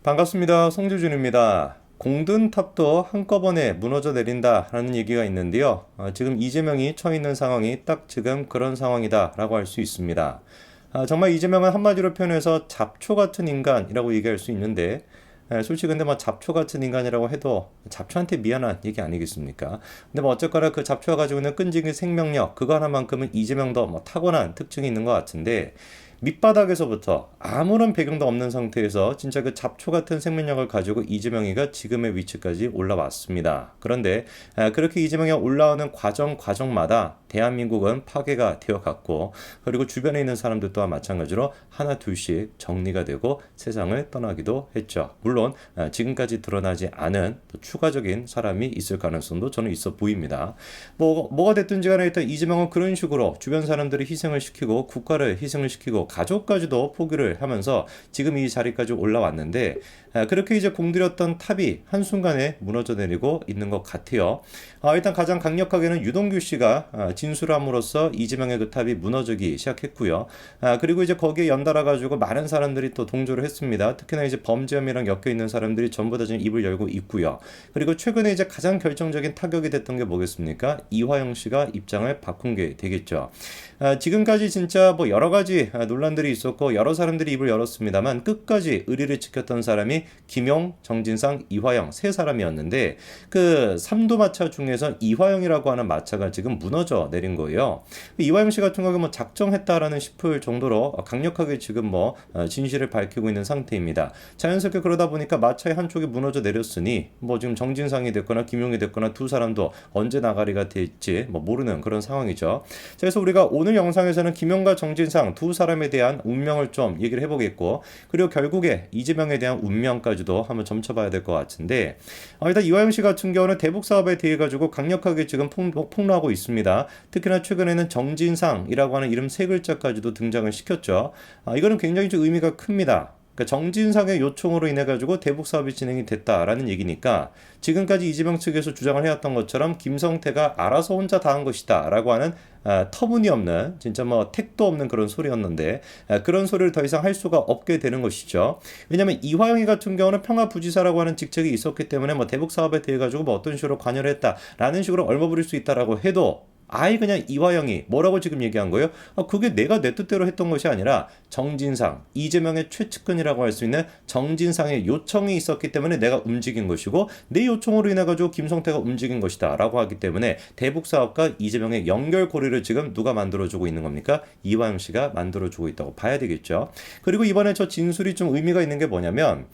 반갑습니다. 송재준입니다. 공든 탑도 한꺼번에 무너져 내린다라는 얘기가 있는데요. 지금 이재명이 처해 있는 상황이 딱 지금 그런 상황이다라고 할 수 있습니다. 정말 이재명은 한마디로 표현해서 잡초 같은 인간이라고 얘기할 수 있는데, 솔직히 근데 뭐 잡초 같은 인간이라고 해도 잡초한테 미안한 얘기 아니겠습니까? 근데 뭐 어쨌거나 그 잡초가 가지고 있는 끈질긴 생명력, 그거 하나만큼은 이재명도 뭐 타고난 특징이 있는 것 같은데, 밑바닥에서부터 아무런 배경도 없는 상태에서 진짜 그 잡초 같은 생명력을 가지고 이재명이가 지금의 위치까지 올라왔습니다. 그런데 그렇게 이재명이 올라오는 과정마다 대한민국은 파괴가 되어갔고, 그리고 주변에 있는 사람들 또한 마찬가지로 하나 둘씩 정리가 되고 세상을 떠나기도 했죠. 물론 지금까지 드러나지 않은 또 추가적인 사람이 있을 가능성도 저는 있어 보입니다. 뭐가 됐든지 간에 일단 이재명은 그런 식으로 주변 사람들이 희생을 시키고 국가를 희생을 시키고 가족까지도 포기를 하면서 지금 이 자리까지 올라왔는데, 그렇게 이제 공들였던 탑이 한순간에 무너져 내리고 있는 것 같아요. 일단 가장 강력하게는 유동규 씨가 진술함으로써 이재명의 그 탑이 무너지기 시작했고요. 그리고 이제 거기에 연달아 가지고 많은 사람들이 또 동조를 했습니다. 특히나 이제 범죄혐의랑 엮여 있는 사람들이 전부 다 지금 입을 열고 있고요. 그리고 최근에 이제 가장 결정적인 타격이 됐던 게 뭐겠습니까? 이화영 씨가 입장을 바꾼 게 되겠죠. 지금까지 진짜 뭐 여러 가지 논란들이 있었고 여러 사람들이 입을 열었습니다만 끝까지 의리를 지켰던 사람이 김용, 정진상, 이화영 세 사람이었는데, 그 삼두마차 중에서 이화영이라고 하는 마차가 지금 무너져 내린 거예요. 이화영 씨 같은 경우 뭐 작정했다라는 싶을 정도로 강력하게 지금 뭐 진실을 밝히고 있는 상태입니다. 자연스럽게 그러다 보니까 마차의 한쪽이 무너져 내렸으니 뭐 지금 정진상이 됐거나 김용이 됐거나 두 사람도 언제 나가리가 될지 뭐 모르는 그런 상황이죠. 그래서 우리가 오늘 영상에서는 김용과 정진상 두 사람에 대한 운명을 좀 얘기를 해보겠고, 그리고 결국에 이재명에 대한 운명까지도 한번 점쳐봐야 될 것 같은데, 일단 이화영 씨 같은 경우는 대북 사업에 대해 가지고 강력하게 지금 폭로하고 있습니다. 특히나 최근에는 정진상이라고 하는 이름 세 글자까지도 등장을 시켰죠. 이거는 굉장히 좀 의미가 큽니다. 그러니까 정진상의 요청으로 인해 가지고 대북 사업이 진행이 됐다라는 얘기니까, 지금까지 이재명 측에서 주장을 해왔던 것처럼 김성태가 알아서 혼자 다 한 것이다라고 하는 터무니없는 진짜 뭐 택도 없는 그런 소리였는데, 그런 소리를 더 이상 할 수가 없게 되는 것이죠. 왜냐하면 이화영이 같은 경우는 평화부지사라고 하는 직책이 있었기 때문에 뭐 대북 사업에 대해 가지고 뭐 어떤 식으로 관여를 했다라는 식으로 얼버무릴 수 있다라고 해도, 아예 그냥 이화영이 뭐라고 지금 얘기한 거예요? 그게 내가 내 뜻대로 했던 것이 아니라 정진상, 이재명의 최측근이라고 할 수 있는 정진상의 요청이 있었기 때문에 내가 움직인 것이고, 내 요청으로 인해 가지고 김성태가 움직인 것이다 라고 하기 때문에 대북 사업과 이재명의 연결고리를 지금 누가 만들어주고 있는 겁니까? 이화영 씨가 만들어주고 있다고 봐야 되겠죠. 그리고 이번에 저 진술이 좀 의미가 있는 게 뭐냐면,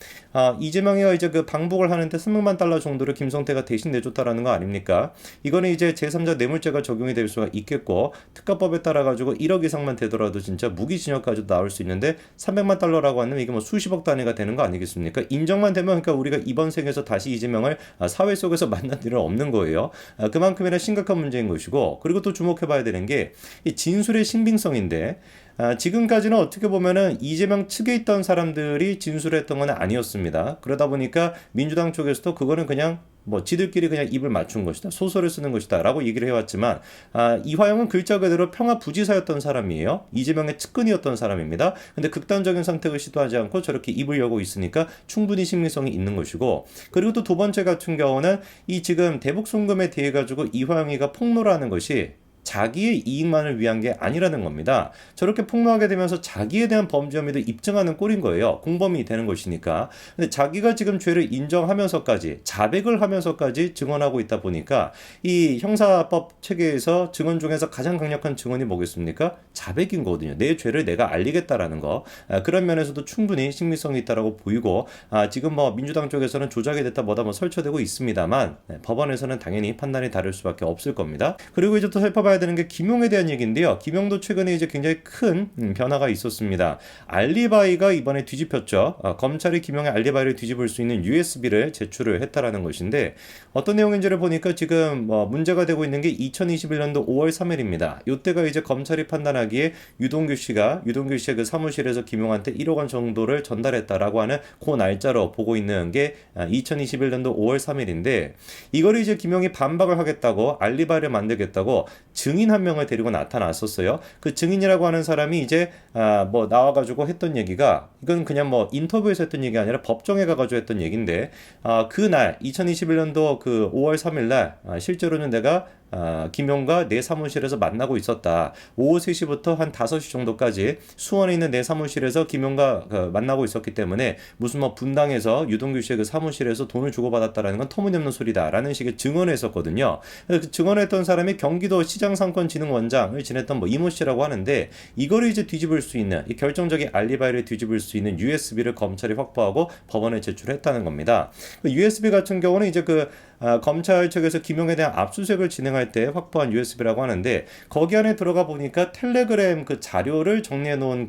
이재명이가 이제 그 방북을 하는데 300만 달러 정도를 김성태가 대신 내줬다라는 거 아닙니까? 이거는 이제 제3자 뇌물죄가 적용이 될 수가 있겠고, 특가법에 따라 가지고 1억 이상만 되더라도 진짜 무기징역까지도 나올 수 있는데, 300만 달러라고 하면 이게 뭐 수십억 단위가 되는 거 아니겠습니까? 인정만 되면 그러니까 우리가 이번 생에서 다시 이재명을 사회 속에서 만난 일은 없는 거예요. 그만큼이나 심각한 문제인 것이고, 그리고 또 주목해봐야 되는 게 이 진술의 신빙성인데, 지금까지는 어떻게 보면은 이재명 측에 있던 사람들이 진술했던 건 아니었습니다. 그러다 보니까 민주당 쪽에서도 그거는 그냥 뭐 지들끼리 그냥 입을 맞춘 것이다, 소설을 쓰는 것이다 라고 얘기를 해왔지만, 이화영은 글자 그대로 평화부지사였던 사람이에요. 이재명의 측근이었던 사람입니다. 근데 극단적인 선택을 시도하지 않고 저렇게 입을 열고 있으니까 충분히 신빙성이 있는 것이고, 그리고 또 두 번째 같은 경우는 이 지금 대북 송금에 대해 가지고 이화영이가 폭로를 하는 것이 자기의 이익만을 위한 게 아니라는 겁니다. 저렇게 폭로하게 되면서 자기에 대한 범죄 혐의도 입증하는 꼴인 거예요. 공범이 되는 것이니까. 근데 자기가 지금 죄를 인정하면서까지, 자백을 하면서까지 증언하고 있다 보니까, 이 형사법 체계에서 증언 중에서 가장 강력한 증언이 뭐겠습니까? 자백인 거거든요. 내 죄를 내가 알리겠다라는 거. 그런 면에서도 충분히 신빙성이 있다라고 보이고, 지금 뭐 민주당 쪽에서는 조작이 됐다 뭐다 뭐 설쳐되고 있습니다만, 법원에서는 당연히 판단이 다를 수밖에 없을 겁니다. 그리고 이제 또 살펴봐야 되는 게 김용에 대한 얘기인데요. 김용도 최근에 이제 굉장히 큰 변화가 있었습니다. 알리바이가 이번에 뒤집혔죠. 검찰이 김용의 알리바이를 뒤집을 수 있는 USB를 제출을 했다라는 것인데, 어떤 내용인지를 보니까 지금 문제가 되고 있는 게 2021년도 5월 3일입니다. 이때가 이제 검찰이 판단하기에 유동규 씨의 그 사무실에서 김용한테 1억 원 정도를 전달했다라고 하는 그 날짜로 보고 있는 게 2021년도 5월 3일인데, 이거를 이제 김용이 반박을 하겠다고, 알리바이를 만들겠다고 증인 한 명을 데리고 나타났었어요. 그 증인이라고 하는 사람이 이제 뭐 나와가지고 했던 얘기가, 이건 그냥 뭐 인터뷰에서 했던 얘기 아니라 법정에 가가지고 했던 얘기인데, 그날 2021년도 그 5월 3일날 실제로는 내가 김용과 내 사무실에서 만나고 있었다. 오후 3시부터 한 5시 정도까지 수원에 있는 내 사무실에서 김용과 만나고 있었기 때문에 무슨 뭐 분당에서 유동규 씨의 그 사무실에서 돈을 주고받았다라는 건 터무니없는 소리다라는 식의 증언을 했었거든요. 그 증언했던 사람이 경기도 시장상권진흥원장을 지냈던 뭐 이모 씨라고 하는데, 이거를 이제 뒤집을 수 있는, 이 결정적인 알리바이를 뒤집을 수 있는 USB를 검찰이 확보하고 법원에 제출했다는 겁니다. 그 USB 같은 경우는 이제 검찰 측에서 김용에 대한 압수수색을 진행할 때 확보한 USB라고 하는데, 거기 안에 들어가 보니까 텔레그램 그 자료를 정리해 놓은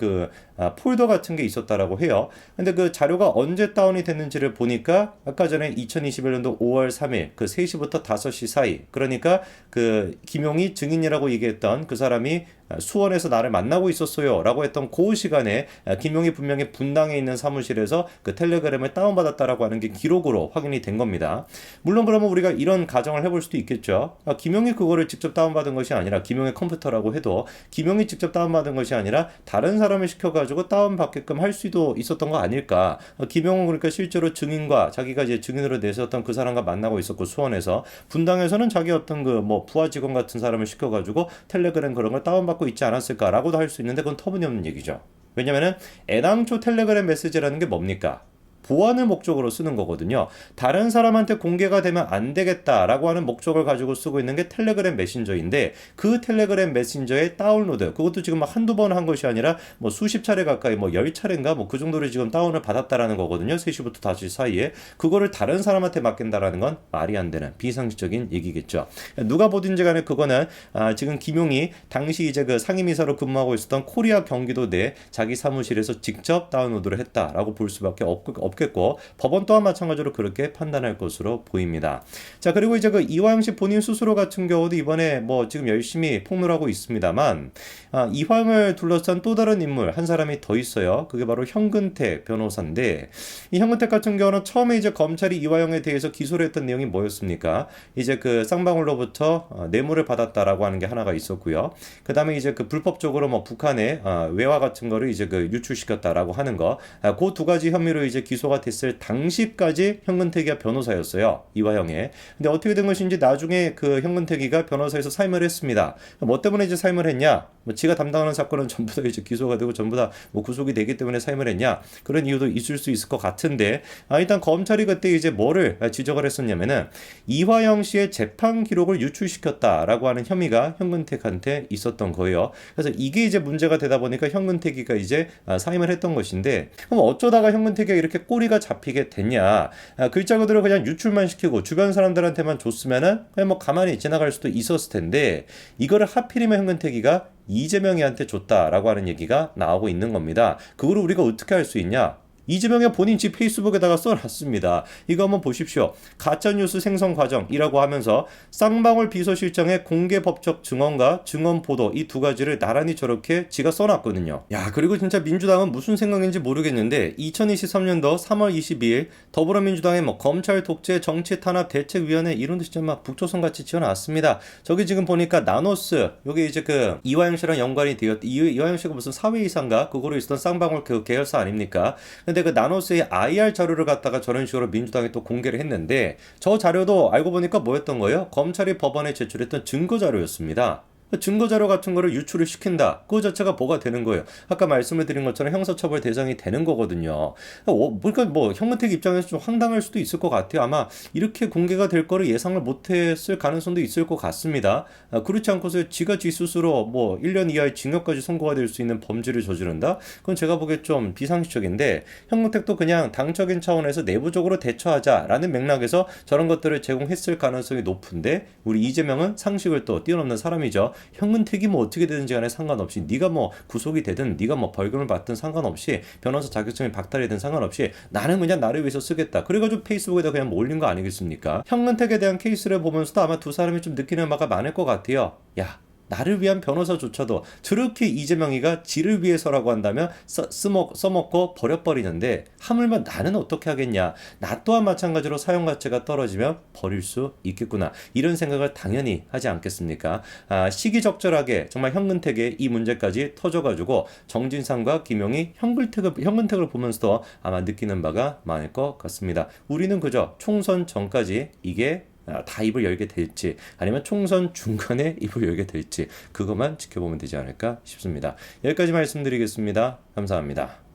폴더 같은 게 있었다라고 해요. 근데 그 자료가 언제 다운이 됐는지를 보니까 아까 전에 2021년도 5월 3일 그 3시부터 5시 사이, 그러니까 그 김용이 증인이라고 얘기했던 그 사람이 수원에서 나를 만나고 있었어요 라고 했던 그 시간에 김용이 분명히 분당에 있는 사무실에서 그 텔레그램을 다운받았다라고 하는 게 기록으로 확인이 된 겁니다. 물론 그러면 우리가 이런 가정을 해볼 수도 있겠죠. 김용이 그거를 직접 다운받은 것이 아니라, 김용의 컴퓨터라고 해도 김용이 직접 다운받은 것이 아니라 다른 사람을 시켜가지고 다운받게끔 할 수도 있었던 거 아닐까. 김용은 그러니까 실제로 증인과, 자기가 이제 증인으로 내세웠던 그 사람과 만나고 있었고, 수원에서 분당에서는 자기 어떤 그 뭐 부하 직원 같은 사람을 시켜가지고 텔레그램 그런 걸 다운받고 있지 않았을까라고도 할 수 있는데, 그건 터무니없는 얘기죠. 왜냐면은 애당초 텔레그램 메시지라는 게 뭡니까? 보안을 목적으로 쓰는 거거든요. 다른 사람한테 공개가 되면 안 되겠다라고 하는 목적을 가지고 쓰고 있는 게 텔레그램 메신저인데, 그 텔레그램 메신저의 다운로드, 그것도 지금 막 한두 번 한 것이 아니라 뭐 수십 차례 가까이, 뭐 10차례인가 뭐 그 정도를 지금 다운을 받았다라는 거거든요. 3시부터 5시 사이에. 그거를 다른 사람한테 맡긴다라는 건 말이 안 되는 비상식적인 얘기겠죠. 누가 보든지 간에 그거는 지금 김용이 당시 이제 그 상임이사로 근무하고 있었던 코리아 경기도 내 자기 사무실에서 직접 다운로드를 했다라고 볼 수밖에 없겠고, 법원 또한 마찬가지로 그렇게 판단할 것으로 보입니다. 자, 그리고 이제 그 이화영 씨 본인 스스로 같은 경우도 이번에 뭐 지금 열심히 폭로하고 있습니다만, 이화영을 둘러싼 또 다른 인물 한 사람이 더 있어요. 그게 바로 현근택 변호사인데, 이 현근택 같은 경우는 처음에 이제 검찰이 이화영에 대해서 기소를 했던 내용이 뭐였습니까? 이제 그 쌍방울로부터 뇌물을 받았다라고 하는 게 하나가 있었고요. 그 다음에 이제 그 불법적으로 뭐 북한에 외화 같은 거를 이제 그 유출시켰다라고 하는 거, 그 두 가지 혐의로 이제 기소가 됐을 당시까지 현근택이가 변호사였어요. 이화영의. 근데 어떻게 된 것인지 나중에 그 현근택이가 변호사에서 사임을 했습니다. 뭐 때문에 이제 사임을 했냐? 뭐 지가 담당하는 사건은 전부 다 이제 기소가 되고 전부 다 뭐 구속이 되기 때문에 사임을 했냐? 그런 이유도 있을 수 있을 것 같은데, 일단 검찰이 그때 이제 뭐를 지적을 했었냐면은, 이화영 씨의 재판 기록을 유출시켰다라고 하는 혐의가 현근택한테 있었던 거예요. 그래서 이게 이제 문제가 되다 보니까 현근택이가 이제 사임을 했던 것인데, 그럼 어쩌다가 현근택이가 이렇게 꼬리가 잡히게 됐냐? 글자 그대로 그냥 유출만 시키고 주변 사람들한테만 줬으면은 그냥 뭐 가만히 지나갈 수도 있었을 텐데, 이거를 하필이면 현근택이가 이재명이한테 줬다라고 하는 얘기가 나오고 있는 겁니다. 그거를 우리가 어떻게 할 수 있냐? 이재명이 본인 집 페이스북에다가 써놨습니다. 이거 한번 보십시오. 가짜뉴스 생성 과정이라고 하면서 쌍방울 비서실장의 공개 법적 증언과 증언 보도, 이 두 가지를 나란히 저렇게 지가 써놨거든요. 야, 그리고 진짜 민주당은 무슨 생각인지 모르겠는데, 2023년도 3월 22일 더불어민주당의 뭐 검찰 독재 정치 탄압 대책위원회 이런 데 진짜 막 북조선 같이 지어놨습니다. 저기 지금 보니까 나노스, 여기 이제 그 이화영 씨랑 연관이 되었, 이화영 씨가 무슨 사회이사인가? 그거로 있었던 쌍방울 그 계열사 아닙니까? 근데 그 나노스의 IR 자료를 갖다가 저런 식으로 민주당이 또 공개를 했는데, 저 자료도 알고 보니까 뭐였던 거예요? 검찰이 법원에 제출했던 증거 자료였습니다. 증거자료 같은 거를 유출을 시킨다. 그 자체가 뭐가 되는 거예요. 아까 말씀을 드린 것처럼 형사처벌 대상이 되는 거거든요. 그러니까 뭐 현근택 입장에서 좀 황당할 수도 있을 것 같아요. 아마 이렇게 공개가 될 거를 예상을 못했을 가능성도 있을 것 같습니다. 그렇지 않고서 지가 지 스스로 뭐 1년 이하의 징역까지 선고가 될 수 있는 범죄를 저지른다? 그건 제가 보기에 좀 비상식적인데, 현근택도 그냥 당적인 차원에서 내부적으로 대처하자라는 맥락에서 저런 것들을 제공했을 가능성이 높은데, 우리 이재명은 상식을 또 뛰어넘는 사람이죠. 현근택이 뭐 어떻게 되든지 간에 상관없이, 네가 뭐 구속이 되든 네가 뭐 벌금을 받든 상관없이, 변호사 자격증이 박탈이 든 상관없이 나는 그냥 나를 위해서 쓰겠다. 그래가지고 페이스북에다 그냥 뭐 올린 거 아니겠습니까? 현근택에 대한 케이스를 보면서도 아마 두 사람이 좀 느끼는 바가 많을 것 같아요. 야, 나를 위한 변호사조차도 저렇게 이재명이가 지를 위해서라고 한다면 써먹고 버려버리는데 하물며 나는 어떻게 하겠냐. 나 또한 마찬가지로 사용 가치가 떨어지면 버릴 수 있겠구나. 이런 생각을 당연히 하지 않겠습니까? 시기적절하게 정말 현근택의 이 문제까지 터져가지고 정진상과 김용이 현근택을 보면서도 아마 느끼는 바가 많을 것 같습니다. 우리는 그저 총선 전까지 이게 다 입을 열게 될지 아니면 총선 중간에 입을 열게 될지 그것만 지켜보면 되지 않을까 싶습니다. 여기까지 말씀드리겠습니다. 감사합니다.